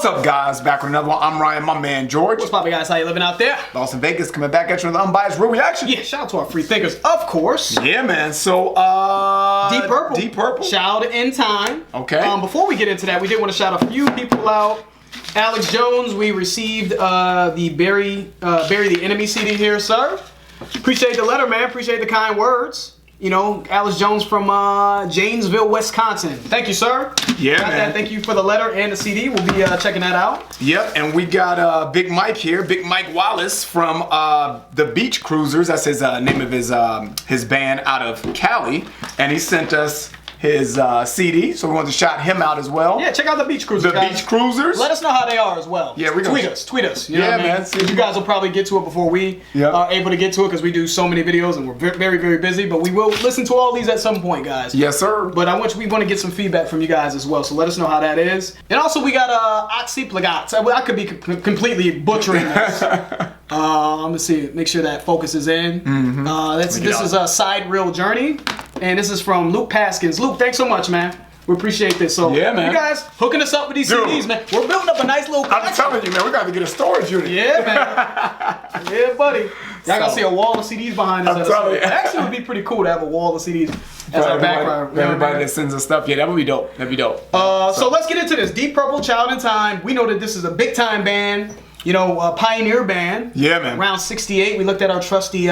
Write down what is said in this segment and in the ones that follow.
What's up, guys? Back with another one. I'm Ryan, my man George. What's poppin', guys? How you living out there? Las Vegas coming back at you with an unbiased real reaction. Yeah, shout out to our free thinkers, of course. Yeah, man. So, Deep Purple. Deep Purple. Shout out in time. Okay. Before we get into that, we did want to shout a few people out. Alex Jones, we received the Bury the Enemy CD here, sir. Appreciate the letter, man. Appreciate the kind words. You know, Alex Jones from Janesville, Wisconsin. Thank you, sir. Yeah, man. That. Thank you for the letter and the CD. We'll be checking that out. Yep, and we got Big Mike here, Big Mike Wallace from the Beach Cruisers. That's his name of his band out of Cali, and he sent us his CD, so we wanted to shout him out as well. Yeah, check out the Beach Cruisers, guys. Beach Cruisers. Let us know how they are as well. Yeah, we're gonna tweet us. You know what I mean? Man. You guys will probably get to it before we are able to get to it because we do so many videos and we're very, very busy. But we will listen to all these at some point, guys. Yes, sir. But we want to get some feedback from you guys as well. So let us know how that is. And also we got Oxyplagats. I could be completely butchering this. I'm gonna see, make sure that focus is in. This is a Side Reel Journey, and this is from Luke Paskins. Luke, thanks so much, man. We appreciate this. So yeah, man. You guys hooking us up with these CDs, man. We're building up a nice little collection. I'm telling you, man, we got to get a storage unit. Yeah, man. Yeah, buddy. Y'all gonna see a wall of CDs behind us. I'm telling you. Actually, it would be pretty cool to have a wall of CDs as our background. Everybody that sends us stuff, yeah, that would be dope. That'd be dope. So let's get into this. Deep Purple, Child in Time. We know that this is a big time band. You know, a pioneer band. Yeah, man. Around '68, we looked at our trusty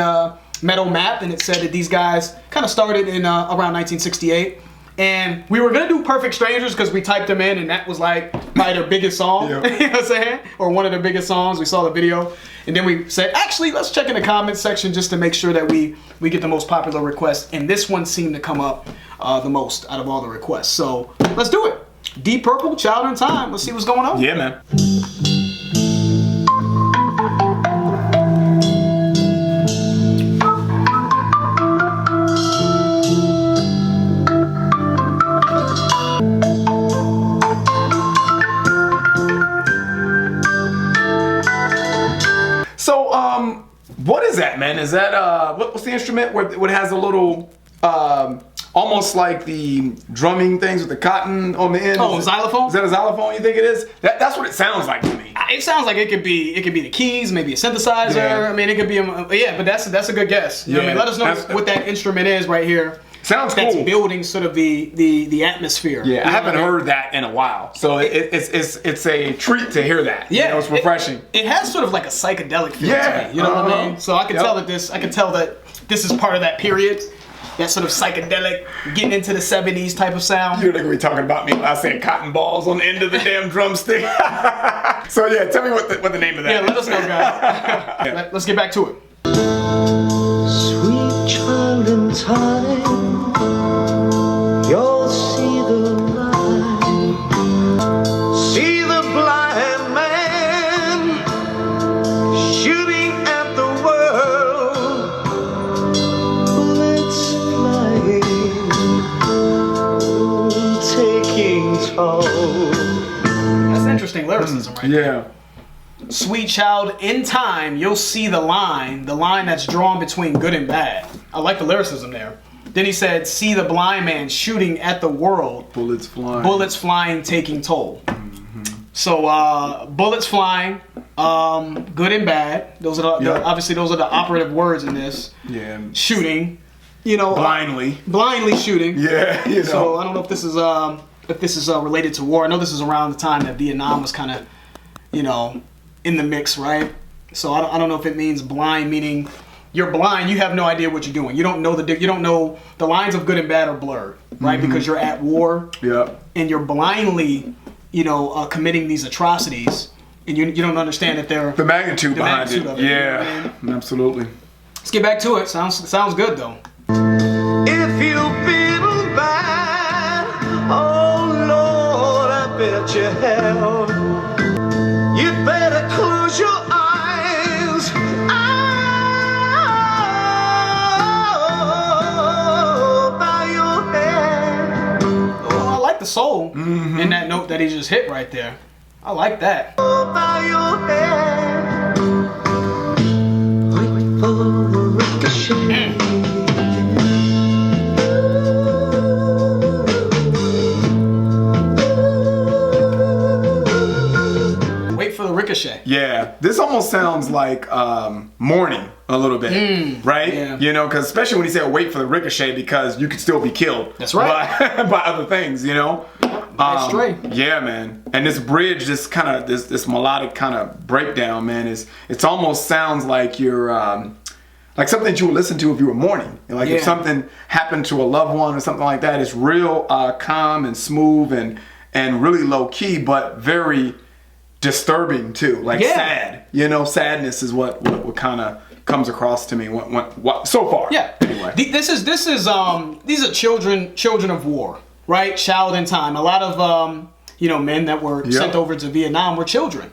metal map, and it said that these guys kind of started in around 1968. And we were gonna do Perfect Strangers because we typed them in, and that was like probably their biggest song. Yeah. You know what I'm saying? Or one of their biggest songs. We saw the video, and then we said, actually, let's check in the comments section just to make sure that we get the most popular requests. And this one seemed to come up the most out of all the requests. So let's do it. Deep Purple, Child in Time. Let's see what's going on. Yeah, man. So, what is that, man? Is that, what's the instrument where it has a little, almost like the drumming things with the cotton on the end? Oh, a xylophone? Is that a xylophone you think it is? That's what it sounds like to me. It sounds like it could be the keys, maybe a synthesizer. Yeah. I mean, it could be, yeah, but that's a good guess. You know what I mean? Let us know what that instrument is right here. Sounds that's cool. Building sort of the atmosphere. Yeah, I haven't heard that in a while, so it's a treat to hear that. Yeah, you know, it's refreshing. It has sort of like a psychedelic feel to me. You know what I mean? So I can tell that this is part of that period, that sort of psychedelic, getting into the '70s type of sound. You're gonna be talking about me when I say cotton balls on the end of the damn drumstick. So yeah, tell me what the name of that is. Yeah, let us know, guys. Let's get back to it. Sweet child in time, you'll see the light. See the blind man shooting at the world. Bullets flying, taking toll. That's interesting lyricism right there. Yeah. Sweet child, in time, you'll see the line that's drawn between good and bad. I like the lyricism there. Then he said, see the blind man shooting at the world. Bullets flying, taking toll. So, bullets flying, good and bad. Those are obviously those are the operative words in this. Yeah. Shooting, you know. Blindly shooting. Yeah, you know. So I don't know if this is related to war. I know this is around the time that Vietnam was kind of, you know, in the mix, right? So I don't know if it means blind, meaning you're blind, you have no idea what you're doing. You don't know the lines of good and bad are blurred, right? Because you're at war, and you're blindly, you know, committing these atrocities, and you don't understand that they're the magnitude behind it. Of yeah, you know what I mean? Absolutely. Let's get back to it. Sounds good though. If you feel bad, oh Lord, I bet you have. You better close your eyes. Oh, bow your head. Oh, I like the soul in that note that he just hit right there. I like that. Oh, bow your head. Wait for the ricochet. Yeah, this almost sounds like mourning a little bit, right? yeah. You know, because especially when you say wait for the ricochet, because you could still be killed. That's right. By other things, you know. Nice string. Yeah, man. And this bridge, this melodic kind of breakdown, man, it's almost sounds like you're like something that you would listen to if you were mourning. Like if something happened to a loved one or something like that. It's real calm and smooth and really low key, but very disturbing too. Like sad. You know, sadness is what kind of comes across to me so far. Yeah. Anyway. These are children of war, right? Child in time. A lot of men that were sent over to Vietnam were children.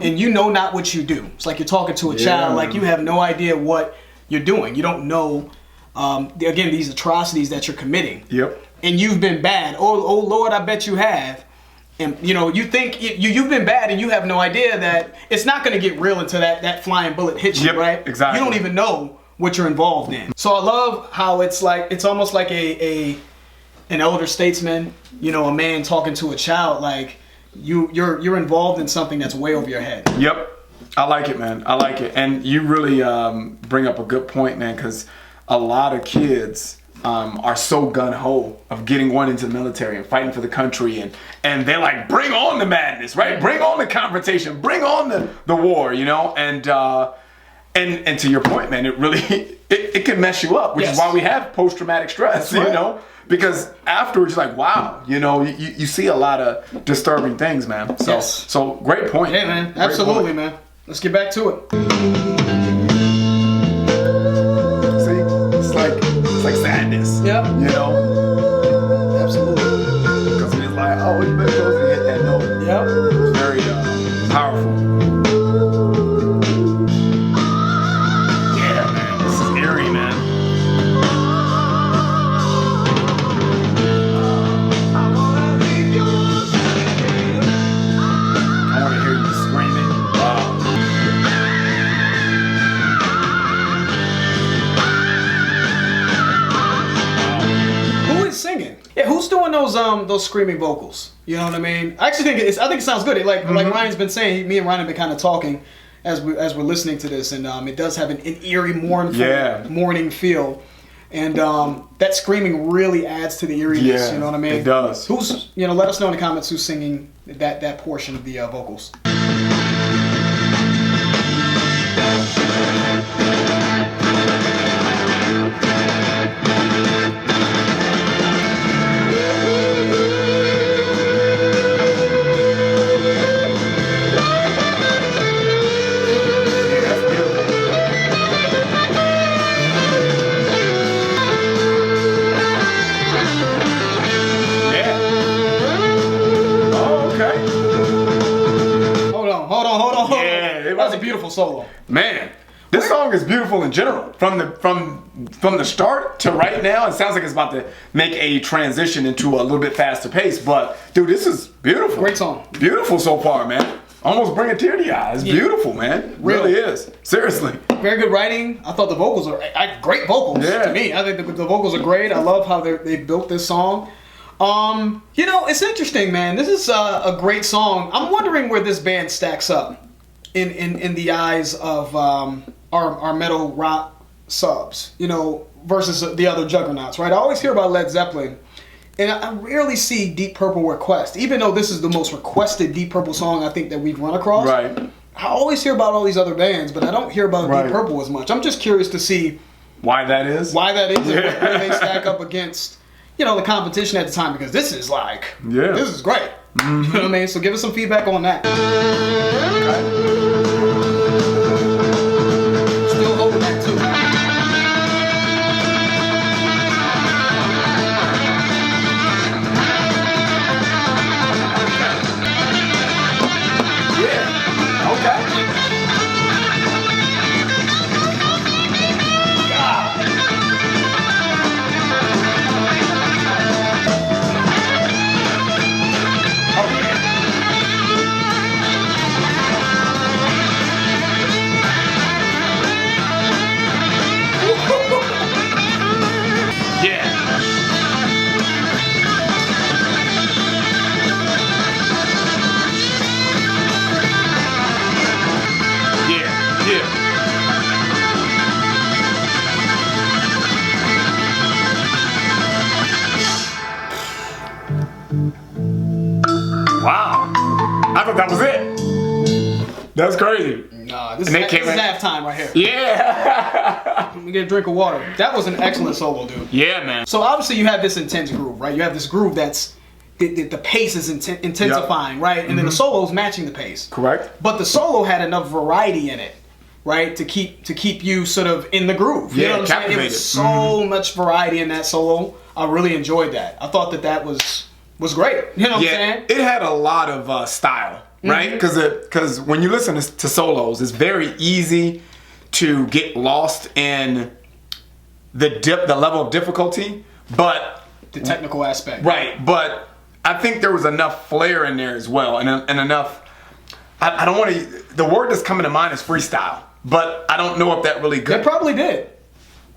And you know not what you do. It's like you're talking to a child, like you have no idea what you're doing. You don't know again these atrocities that you're committing. Yep. And you've been bad. Oh Lord, I bet you have. And you think you've been bad, and you have no idea that it's not going to get real until that flying bullet hits you, right? Exactly. You don't even know what you're involved in. So I love how it's almost like an elder statesman, a man talking to a child, like you're involved in something that's way over your head. Yep. I like it, man. I like it. And you really bring up a good point, man, because a lot of kids are so gun-ho of getting one into the military and fighting for the country, and they're like, bring on the madness, right? Bring on the confrontation, bring on the war, and to your point, man, it really it can mess you up, which is why we have post-traumatic stress. Right. Because afterwards you're like, wow, you see a lot of disturbing things, man. So great point. Yeah, man. Absolutely, man. Let's get back to it. See, it's like sadness. Yeah. Absolutely. Because it's like, oh, you better go and hit that note. Yep. It's very powerful. Yeah, man. This is eerie, man. I want to hear you screaming. Wow. Singing. Yeah, who's doing those screaming vocals? You know what I mean? I actually think it sounds good. Like Ryan's been saying, me and Ryan have been kind of talking as we're listening to this, and it does have an eerie, mournful, morning feel, and that screaming really adds to the eeriness. Yeah, you know what I mean? It does. Who's let us know in the comments who's singing that portion of the vocals. Beautiful solo, man. This song is beautiful in general. From the start to right now, it sounds like it's about to make a transition into a little bit faster pace. But dude, this is beautiful. Great song. Beautiful so far, man. Almost bring a tear to your eye. It's beautiful, man. It really is. Seriously. Very good writing. I thought the vocals are great vocals to me. I think the vocals are great. I love how they built this song. It's interesting, man. This is a great song. I'm wondering where this band stacks up in the eyes of our metal rock subs, versus the other juggernauts, right? I always hear about Led Zeppelin, and I rarely see Deep Purple request, even though this is the most requested Deep Purple song I think that we've run across. Right. I always hear about all these other bands, but I don't hear about Deep Purple as much. I'm just curious to see why that is, and where they stack up against, the competition at the time, because this is this is great. Mm-hmm. You know what I mean? So give us some feedback on that. Okay. Still holding that too. Yeah. Okay. that was it. That's crazy. Nah, this is halftime right here. Yeah. Let me get a drink of water. That was an excellent solo, dude. Yeah, man. So obviously you have this intense groove, right? You have this groove that's the pace is intensifying, right? And then the solo's matching the pace. Correct. But the solo had enough variety in it, right, to keep you sort of in the groove. You know what I'm saying? It was so much variety in that solo. I really enjoyed that. I thought that was great. You know what I'm saying? It had a lot of style, right? Because when you listen to solos, it's very easy to get lost in the level of difficulty, but the technical aspect. Right, but I think there was enough flair in there as well, and enough. I don't want to. The word that's coming to mind is freestyle, but I don't know if that really good. They probably did.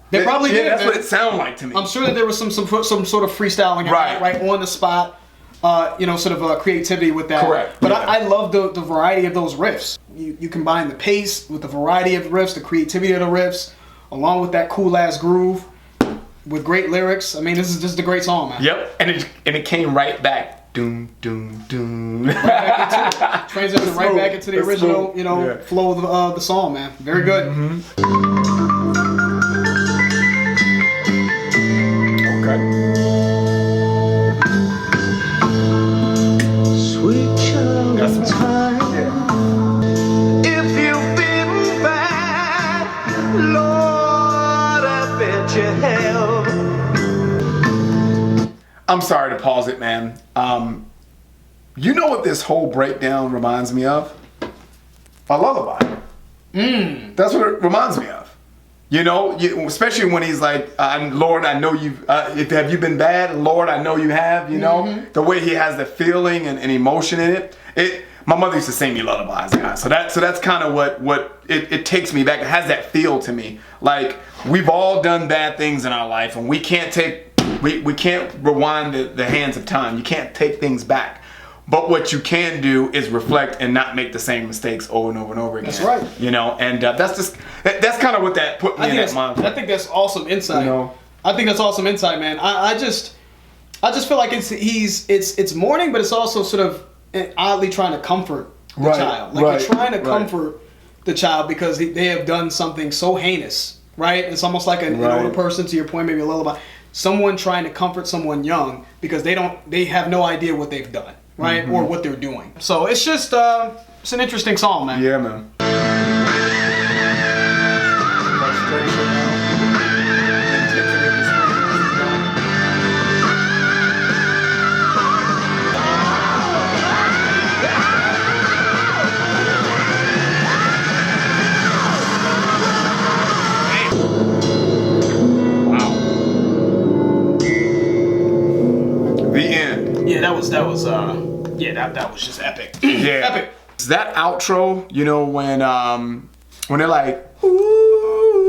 They probably did. That's what it sounded like to me. I'm sure that there was some sort of freestyling, right on the spot. Sort of creativity with that. Correct. But I love the variety of those riffs. You combine the pace with the variety of riffs, the creativity of the riffs, along with that cool ass groove, with great lyrics. I mean, this is just a great song, man. Yep, and it came right back. Doom, doom, doom. Transitioned right back into the original, flow of the song, man. Very good. Okay. Sweet child time. If you've been bad, Lord, I bet you have. I'm sorry to pause it, man. You know what this whole breakdown reminds me of? A lullaby. That's what it reminds me of. You know, especially when he's like, Lord, I know you've, have you been bad? Lord, I know you have, you know? The way he has the feeling and emotion in it. My mother used to sing me lullabies, guys. So that's kind of what it takes me back. It has that feel to me. Like, we've all done bad things in our life, and we can't rewind the hands of time. You can't take things back. But what you can do is reflect and not make the same mistakes over and over and over again. That's right. You know, and that's kind of what that put me in that mind. I think that's awesome insight. I think that's awesome insight, man. I just feel like it's mourning, but it's also sort of oddly trying to comfort the child. Like you're trying to comfort the child because they have done something so heinous, right? It's almost like an older person, to your point, maybe a lullaby. Someone trying to comfort someone young because they have no idea what they've done, right? Or what they're doing. So it's just it's an interesting song, man. Yeah, man. That was just epic. Yeah. Epic. That outro, you know, when they're like, ooh,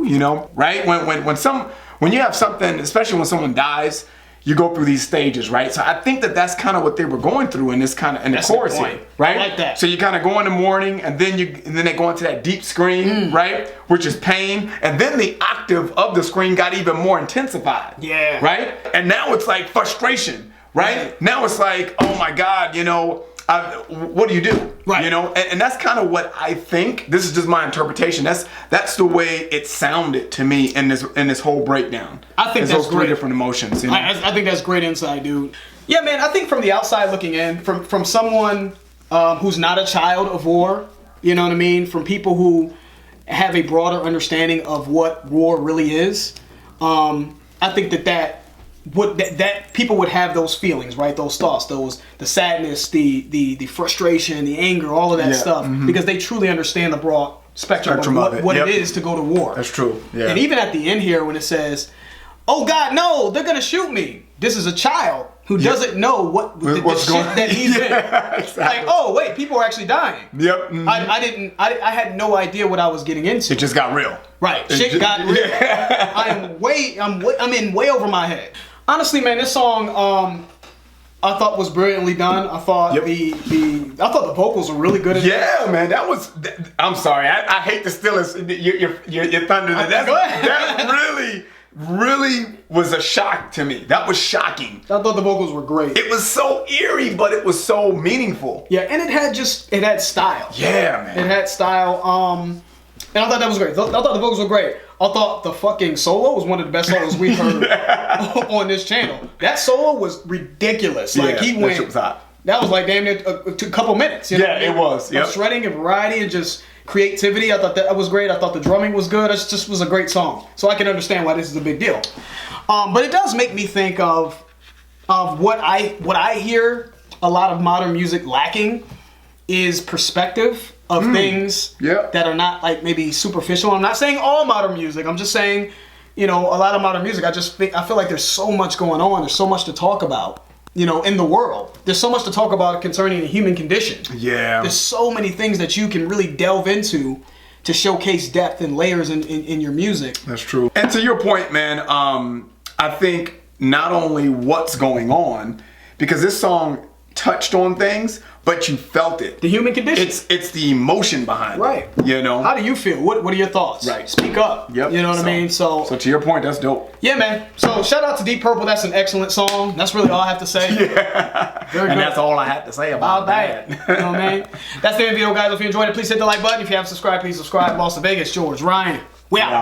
you know, right? When you have something, especially when someone dies, you go through these stages, right? So I think that's kind of what they were going through in this kind of the chorus here, right? I like that. So you kind of go in the morning, and then they go into that deep scream, right, which is pain, and then the octave of the scream got even more intensified. Yeah. Right? And now it's like frustration. Right? Now it's like, oh my God, you know, what do you do? Right. You know, and that's kind of what I think. This is just my interpretation. That's the way it sounded to me in this whole breakdown. I think that's those three different emotions. You know? I think that's great insight, dude. Yeah, man. I think from the outside looking in, from someone who's not a child of war, you know what I mean? From people who have a broader understanding of what war really is, I think that people would have those feelings, right? Those thoughts, the sadness, the frustration, the anger, all of that stuff, because they truly understand the broad spectrum of what it is to go to war. That's true. Yeah. And even at the end here, when it says, "Oh God, no, they're gonna shoot me," this is a child who doesn't know what's the shit that he's in. Exactly. Like, oh wait, people are actually dying. Yep. I had no idea what I was getting into. It just got real. Right. Shit got real. I'm in way over my head. Honestly, man, this song I thought was brilliantly done. I thought I thought the vocals were really good. Man, that was. I'm sorry, I hate to steal your thunder. Go ahead. really was a shock to me. That was shocking. I thought the vocals were great. It was so eerie, but it was so meaningful. Yeah, and it had style. Yeah, man. It had style. And I thought that was great. I thought the vocals were great. I thought the fucking solo was one of the best solos we've heard on this channel. That solo was ridiculous. Like he went. That shit was hot. That was like damn near a couple minutes. You know? Yeah, it was. Yep. Shredding and variety and just creativity. I thought that was great. I thought the drumming was good. It just was a great song. So I can understand why this is a big deal. But it does make me think of what I hear a lot of modern music lacking is perspective of things that are not like maybe superficial. I'm not saying all modern music. I'm just saying, a lot of modern music. I feel like there's so much going on. There's so much to talk about. In the world. There's so much to talk about concerning the human condition. Yeah. There's so many things that you can really delve into to showcase depth and layers in your music. That's true. And to your point, man, I think not only what's going on, because this song touched on things, but you felt it. The human condition. It's the emotion behind it. Right. How do you feel? What are your thoughts? Right. Speak up. Yep. You know what I mean? So to your point, that's dope. Yeah, man. So shout out to Deep Purple. That's an excellent song. That's really all I have to say. Yeah. Very good. And that's all I have to say about that. You know what I mean? That's the end of the video, guys. If you enjoyed it, please hit the like button. If you haven't subscribed, please subscribe. Las Vegas, George, Ryan. We out.